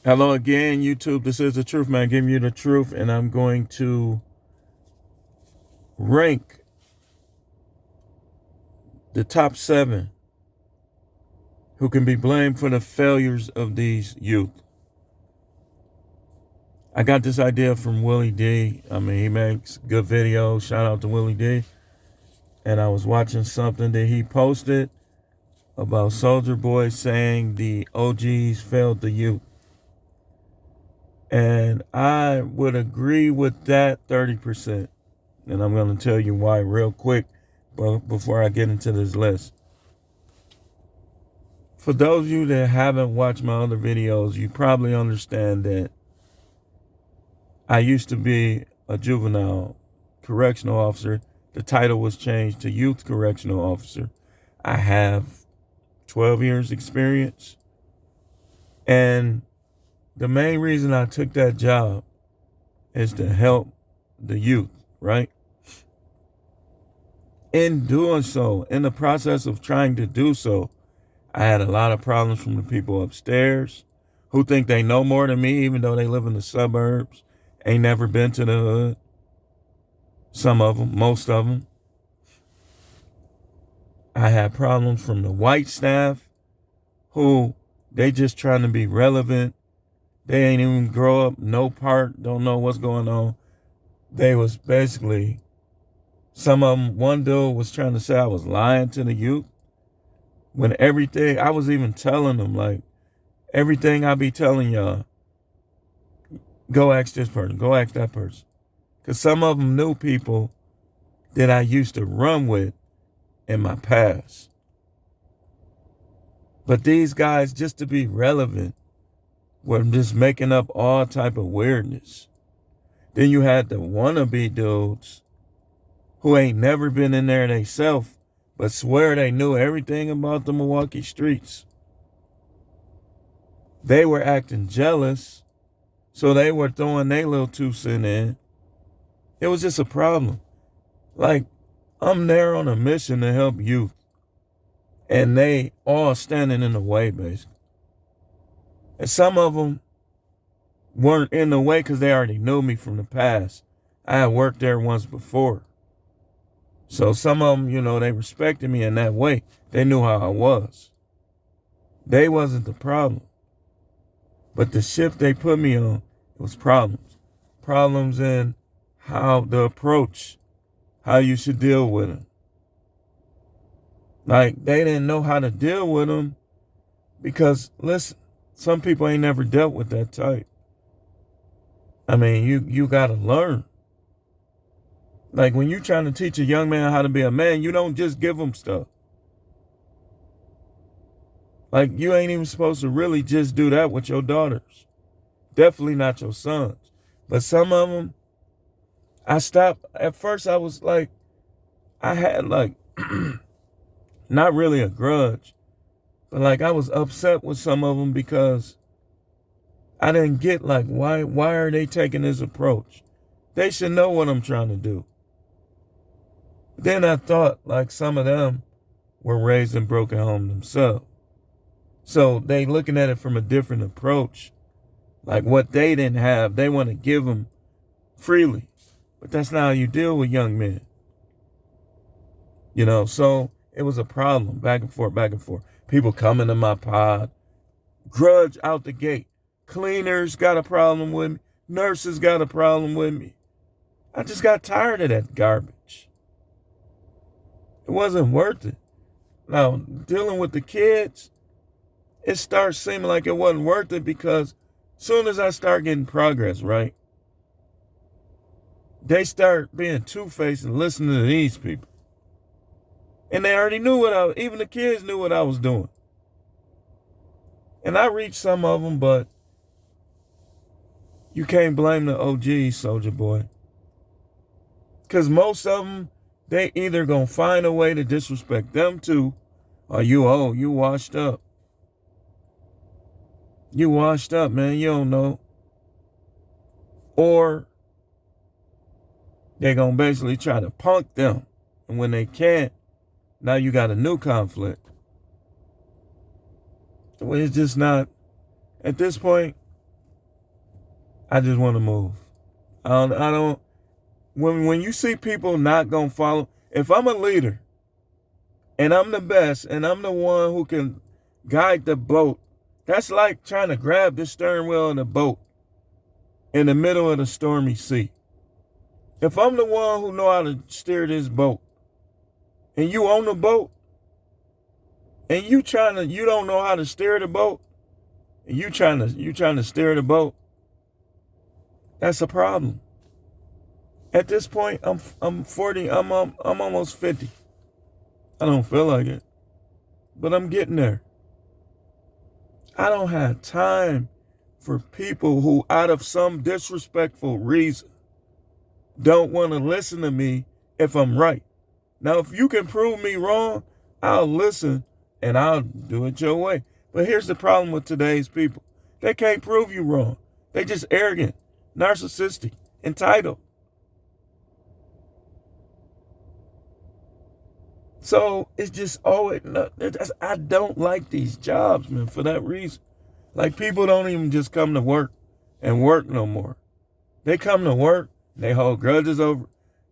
Hello again, YouTube. This is the truth, man. Giving you the truth, and I'm going to rank the top 7 who can be blamed for the failures of these youth. I got this idea from Willie D. I mean, he makes good videos. Shout out to Willie D. And I was watching something that he posted about Soulja Boy saying the OGs failed the youth. And I would agree with that 30%. And I'm going to tell you why real quick before I get into this list. For those of you that haven't watched my other videos, you probably understand that I used to be a juvenile correctional officer. The title was changed to youth correctional officer. I have 12 years experience. And the main reason I took that job is to help the youth, right? In doing so, in the process of trying to do so, I had a lot of problems from the people upstairs who think they know more than me, even though they live in the suburbs, ain't never been to the hood. Some of them, most of them. I had problems from the white staff who they just trying to be relevant. They ain't even grow up, no part, don't know what's going on. They was basically, some of them, one dude was trying to say I was lying to the youth. When everything, I was even telling them, like, everything I be telling y'all, go ask this person, go ask that person. Because some of them knew people that I used to run with in my past. But these guys, just to be relevant, were just making up all type of weirdness. Then you had the wannabe dudes who ain't never been in there themselves, but swear they knew everything about the Milwaukee streets. They were acting jealous, so they were throwing their little 2 cents in. It was just a problem. Like, I'm there on a mission to help youth, and they all standing in the way, basically. And some of them weren't in the way because they already knew me from the past. I had worked there once before. So some of them, they respected me in that way. They knew how I was. They wasn't the problem. But the shift they put me on, it was problems. Problems in how the approach, how you should deal with them. Like, they didn't know how to deal with them because, listen, some people ain't never dealt with that type. I mean, you got to learn. Like, when you're trying to teach a young man how to be a man, you don't just give him stuff. Like, you ain't even supposed to really just do that with your daughters. Definitely not your sons. But some of them, I stopped. At first, I was like, I had like, not really a grudge, but like I was upset with some of them because I didn't get like, why are they taking this approach? They should know what I'm trying to do. Then I thought like some of them were raised in broken homes themselves. So they looking at it from a different approach. Like what they didn't have, they want to give them freely. But that's not how you deal with young men. So it was a problem, back and forth, back and forth. People coming to my pod, grudge out the gate. Cleaners got a problem with me. Nurses got a problem with me. I just got tired of that garbage. It wasn't worth it. Now, dealing with the kids, it starts seeming like it wasn't worth it because as soon as I start getting progress, right, they start being two-faced and listening to these people. And they already knew even the kids knew what I was doing. And I reached some of them, but you can't blame the OGs, Soulja Boy. Because most of them, they either going to find a way to disrespect them too, or you washed up. You washed up, man. You don't know. Or they're going to basically try to punk them. And when they can't, now you got a new conflict. So it's just not, at this point, I just want to move. I don't when you see people not gonna follow, if I'm a leader and I'm the best and I'm the one who can guide the boat, that's like trying to grab the steering wheel of the boat in the middle of the stormy sea. If I'm the one who know how to steer this boat and you own the boat and you don't know how to steer the boat and you trying to steer the boat, that's a problem. At this point, I'm 40, I'm almost 50. I don't feel like it, but I'm getting there. I don't have time for people who, out of some disrespectful reason, don't want to listen to me if I'm right. Now, if you can prove me wrong, I'll listen and I'll do it your way. But here's the problem with today's people. They can't prove you wrong. They just arrogant, narcissistic, entitled. So it's just always, I don't like these jobs, man, for that reason. Like, people don't even just come to work and work no more. They come to work, they hold grudges over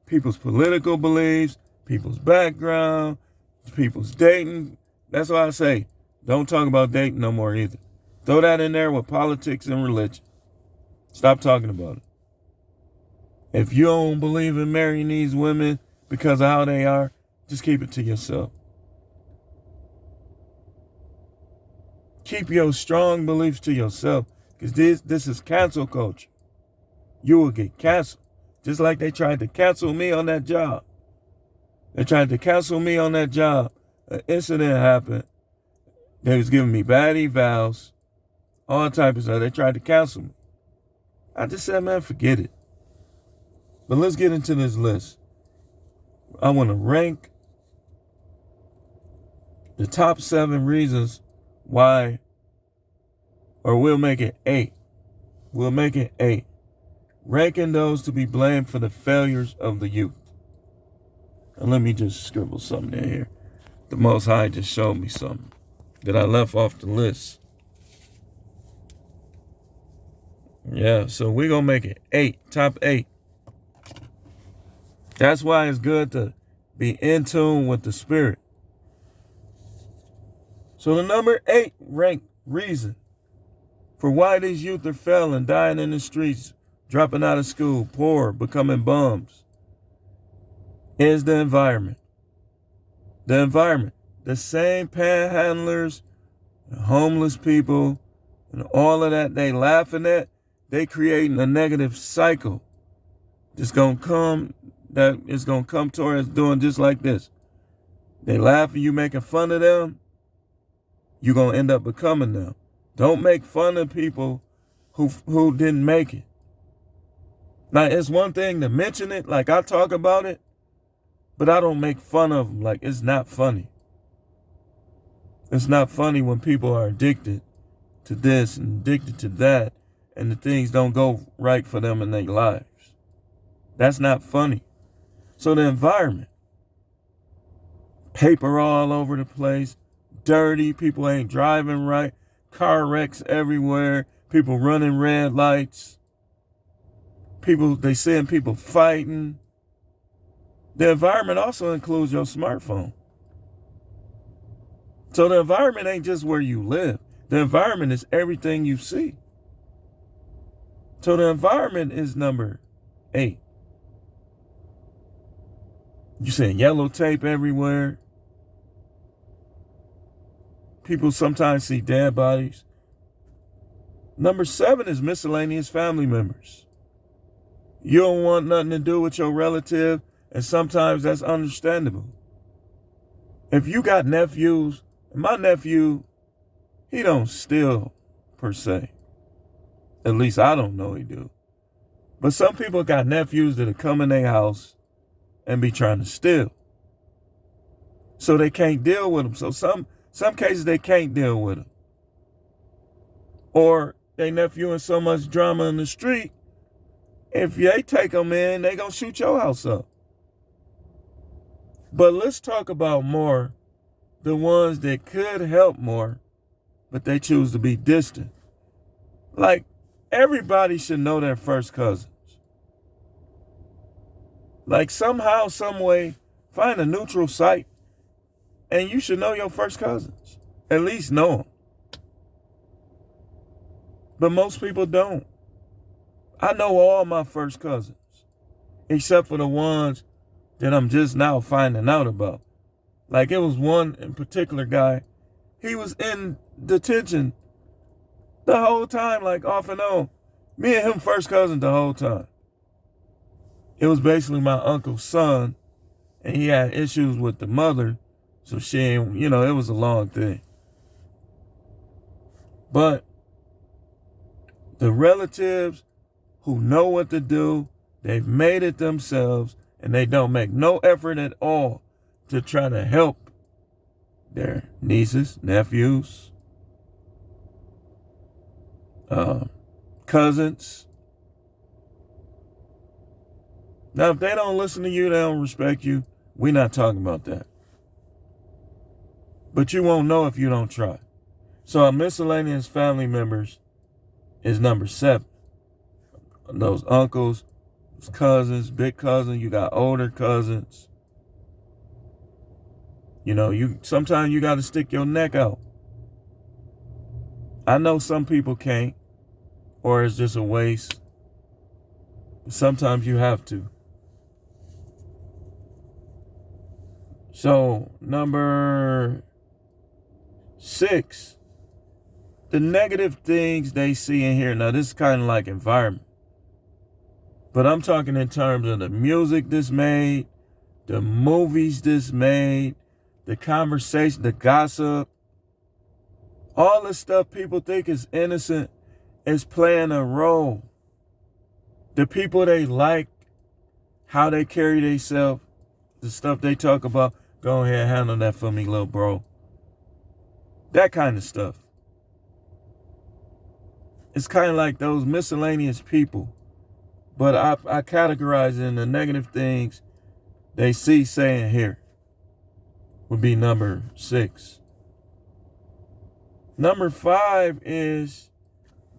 people's political beliefs, people's background, people's dating. That's why I say, don't talk about dating no more either. Throw that in there with politics and religion. Stop talking about it. If you don't believe in marrying these women because of how they are, just keep it to yourself. Keep your strong beliefs to yourself, because this is cancel culture. You will get canceled. Just like they tried to cancel me on that job. They tried to cancel me on that job. An incident happened. They was giving me bad evals, all type of stuff. They tried to cancel me. I just said, man, forget it. But let's get into this list. I want to rank the top 7 reasons why, or we'll make it 8. We'll make it 8. Ranking those to be blamed for the failures of the youth. And let me just scribble something in here. The Most High just showed me something that I left off the list. Yeah, so we're going to make it 8, top 8. That's why it's good to be in tune with the spirit. So the number 8 ranked reason for why these youth are failing, dying in the streets, dropping out of school, poor, becoming bums, is the environment. The environment. The same panhandlers, homeless people, and all of that they laughing at, they creating a negative cycle. It's going to come towards doing just like this. They laughing, you making fun of them, you're going to end up becoming them. Don't make fun of people who didn't make it. Now, it's one thing to mention it, like I talk about it, but I don't make fun of them. Like, it's not funny. It's not funny when people are addicted to this and addicted to that, and the things don't go right for them in their lives. That's not funny. So the environment, paper all over the place, dirty, people ain't driving right, car wrecks everywhere, people running red lights, they seeing people fighting. The environment also includes your smartphone. So the environment ain't just where you live. The environment is everything you see. So the environment is number 8. You seeing yellow tape everywhere. People sometimes see dead bodies. Number 7 is miscellaneous family members. You don't want nothing to do with your relative, and sometimes that's understandable. If you got nephews, and my nephew, he don't steal per se. At least I don't know he do. But some people got nephews that'll come in their house and be trying to steal. So they can't deal with them. So some cases they can't deal with them. Or they nephew in so much drama in the street, if they take them in, they gonna shoot your house up. But let's talk about more the ones that could help more, but they choose to be distant. Like Everybody should know their first cousins. Like somehow, some way, find a neutral site and you should know your first cousins. At least know them. But most people don't. I know all my first cousins, except for the ones that I'm just now finding out about. Like it was one in particular guy. He was in detention the whole time, like off and on. Me and him first cousins the whole time. It was basically my uncle's son, and he had issues with the mother, so she ain't, it was a long thing. But the relatives who know what to do, they've made it themselves, and they don't make no effort at all to try to help their nieces, nephews, cousins. Now, if they don't listen to you, they don't respect you, we're not talking about that. But you won't know if you don't try. So our miscellaneous family members is number 7. Those uncles, those cousins, big cousins, you got older cousins. Sometimes you got to stick your neck out. I know some people can't, or it's just a waste. Sometimes you have to. So, number 6, the negative things they see in here. Now, this is kind of like environment. But I'm talking in terms of the music that's made, the movies that's made, the conversation, the gossip. All the stuff people think is innocent is playing a role. The people they like, how they carry themselves, the stuff they talk about, go ahead, handle that for me, little bro. That kind of stuff. It's kind of like those miscellaneous people. But I categorize it in the negative things they see saying here. Would be number 6. Number 5 is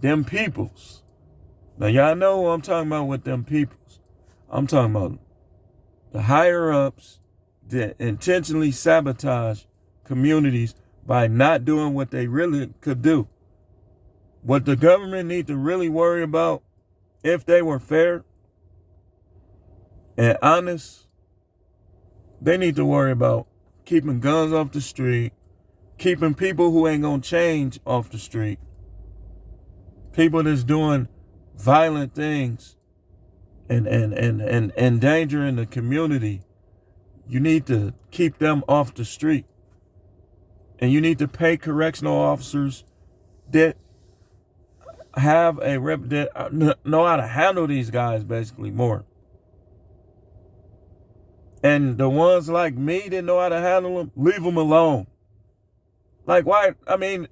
them peoples. Now, y'all know who I'm talking about with them peoples. I'm talking about the higher-ups that intentionally sabotage communities by not doing what they really could do. What the government need to really worry about, if they were fair and honest, they need to worry about keeping guns off the street, keeping people who ain't gonna change off the street, people that's doing violent things and endangering the community. You need to keep them off the street. And you need to pay correctional officers that have a rep, that know how to handle these guys basically more. And the ones like me that know how to handle them, leave them alone. Like, why? I mean,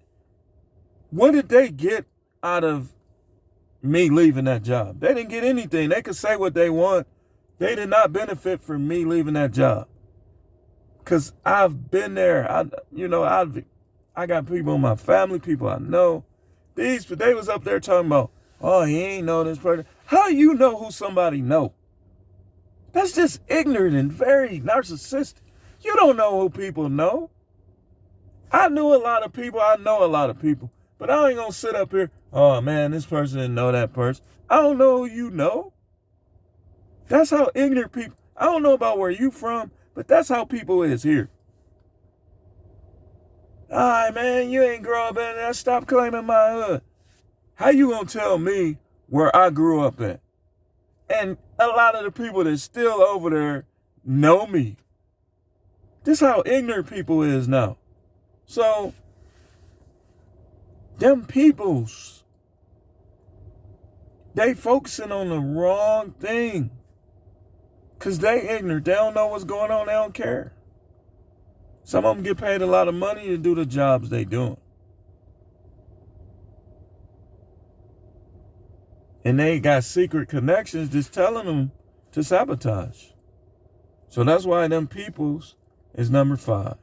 what did they get out of me leaving that job? They didn't get anything. They could say what they want. They did not benefit from me leaving that job. Because I've been there. I got people in my family, people I know. They was up there talking about, oh, he ain't know this person. How you know who somebody know? That's just ignorant and very narcissistic. You don't know who people know. I knew a lot of people. I know a lot of people. But I ain't going to sit up here, oh, man, this person didn't know that person. I don't know who you know. That's how ignorant people, I don't know about where you from, but that's how people is here. All right, man, you ain't grow up in there. Stop claiming my hood. How you going to tell me where I grew up at? And a lot of the people that's still over there know me. This is how ignorant people is now. So, them peoples, they focusing on the wrong thing. Because they ignorant. They don't know what's going on. They don't care. Some of them get paid a lot of money to do the jobs they doing. And they got secret connections just telling them to sabotage. So that's why them peoples is number 5.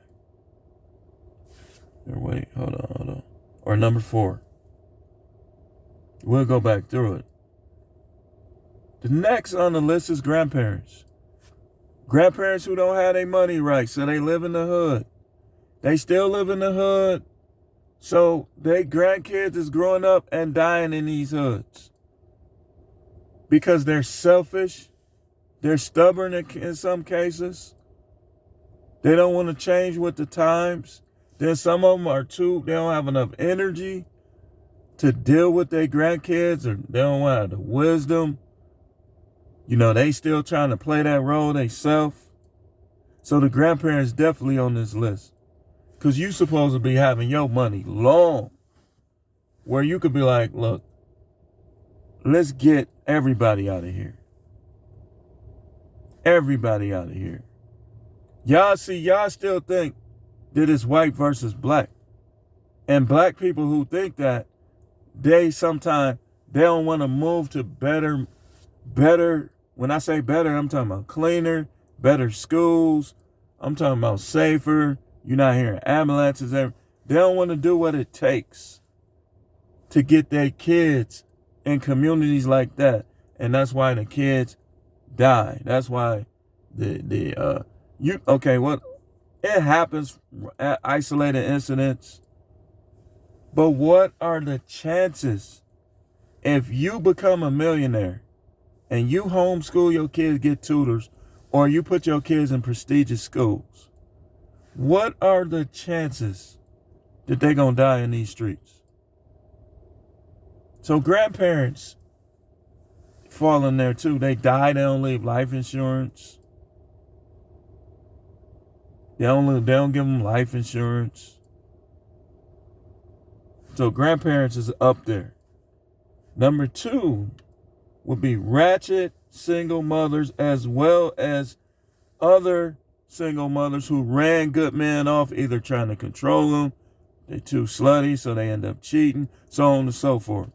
Or wait, hold on. Or number 4. We'll go back through it. The next on the list is grandparents. Grandparents who don't have their money right, so they live in the hood. They still live in the hood, so their grandkids is growing up and dying in these hoods. Because they're selfish, they're stubborn in some cases. They don't want to change with the times. Then some of them they don't have enough energy to deal with their grandkids, or they don't have the wisdom. They still trying to play that role themselves. So the grandparents definitely on this list. Because you supposed to be having your money long, where you could be like, look, let's get everybody out of here. Everybody out of here. Y'all still think that it's white versus black. And black people who think that, they don't want to move to better, when I say better, I'm talking about cleaner, better schools. I'm talking about safer. You're not hearing ambulances. They don't want to do what it takes to get their kids in communities like that. And that's why the kids die. That's why it happens at isolated incidents. But what are the chances if you become a millionaire and you homeschool your kids, get tutors, or you put your kids in prestigious schools? What are the chances that they're going to die in these streets? So grandparents fall in there too. They die, they don't leave life insurance. They don't give them life insurance. So grandparents is up there. Number 2 would be ratchet single mothers, as well as other single mothers who ran good men off, either trying to control them, they're too slutty, so they end up cheating, so on and so forth.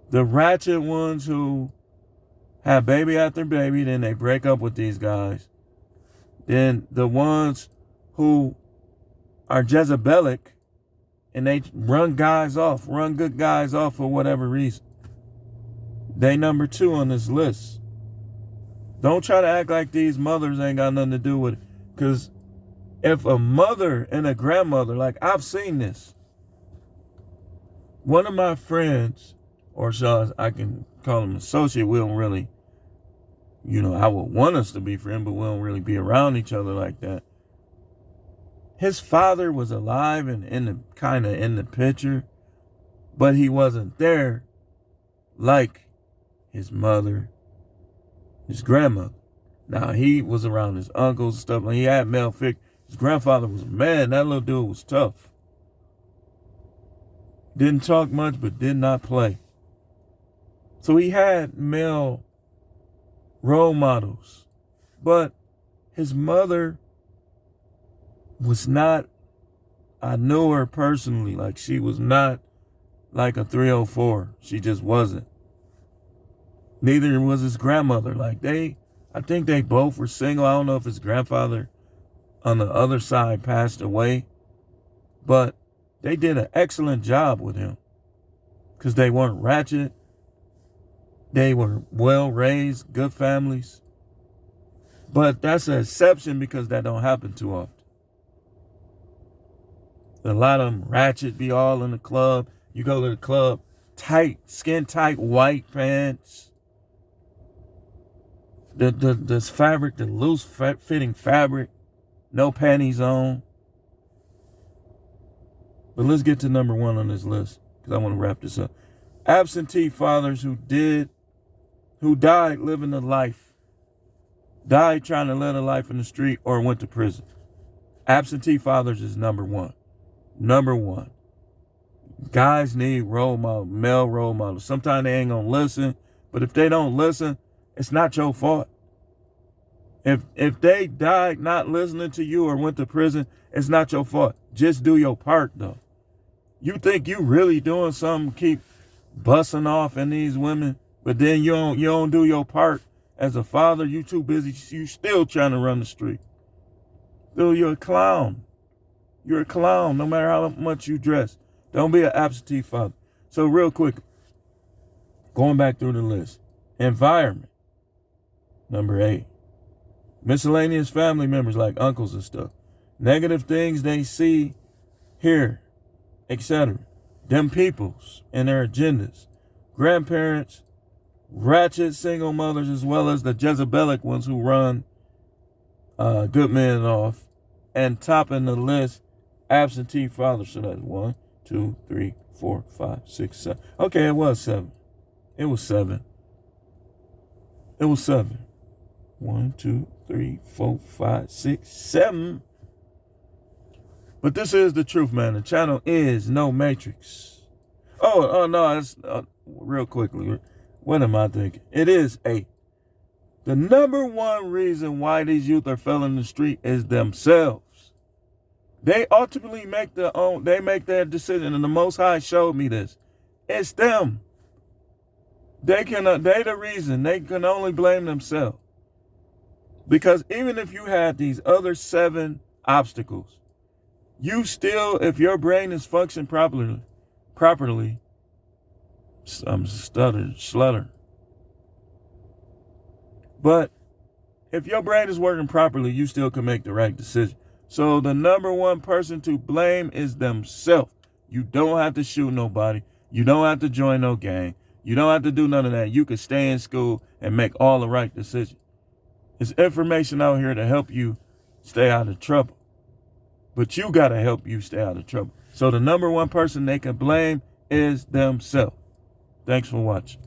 The ratchet ones who have baby after baby, then they break up with these guys. Then the ones who are Jezebelic, and they run good guys off for whatever reason. They number 2 on this list. Don't try to act like these mothers ain't got nothing to do with it. Because if a mother and a grandmother, like I've seen this. One of my friends, or I can call him associate, we don't really, I would want us to be friends, but we don't really be around each other like that. His father was alive and in the picture, but he wasn't there like his mother, his grandmother. Now, he was around his uncles and stuff. Like, he had male figure. His grandfather was a man. That little dude was tough. Didn't talk much, but did not play. So he had male role models. But his mother was not, I knew her personally. Like, she was not like a 304. She just wasn't. Neither was his grandmother. I think they both were single. I don't know if his grandfather on the other side passed away, but they did an excellent job with him because they weren't ratchet. They were well raised, good families. But that's an exception because that don't happen too often. A lot of them ratchet, be all in the club. You go to the club, skin tight white pants. The fabric, the loose fitting fabric, no panties on. But let's get to number 1 on this list because I want to wrap this up. Absentee fathers who died living a life, died trying to live a life in the street, or went to prison. Absentee fathers is number 1. Number 1. Guys need male role models. Sometimes they ain't gonna listen, but if they don't listen, it's not your fault. If they died not listening to you or went to prison, it's not your fault. Just do your part, though. You think you really doing something, keep busting off in these women, but then you don't do your part as a father. You too busy. You still trying to run the street. Dude, you're a clown. You're a clown no matter how much you dress. Don't be an absentee father. So real quick, going back through the list. Environment, number 8. Miscellaneous family members like uncles and stuff. Negative things they see, hear, etc. Them peoples and their agendas. Grandparents, ratchet single mothers, as well as the Jezebelic ones who run good men off. And topping the list, absentee fathers. So that's 1, 2, 3, 4, 5, 6, 7. Okay, it was 7. It was 7. It was 7. 1, 2, 3, 4, 5, 6, 7. But this is the truth, man. The channel is no matrix. Oh no, it's real quickly. What am I thinking? It is 8. The number one reason why these youth are fell in the street is themselves. They ultimately make their decision, and the Most High showed me this. It's them. They the reason. They can only blame themselves. Because even if you had these other 7 obstacles, you still, if your brain is functioning properly, I'm slutter. But if your brain is working properly, you still can make the right decision. So the number one person to blame is themselves. You don't have to shoot nobody. You don't have to join no gang. You don't have to do none of that. You can stay in school and make all the right decisions. There's information out here to help you stay out of trouble. But you got to help you stay out of trouble. So the number one person they can blame is themselves. Thanks for watching.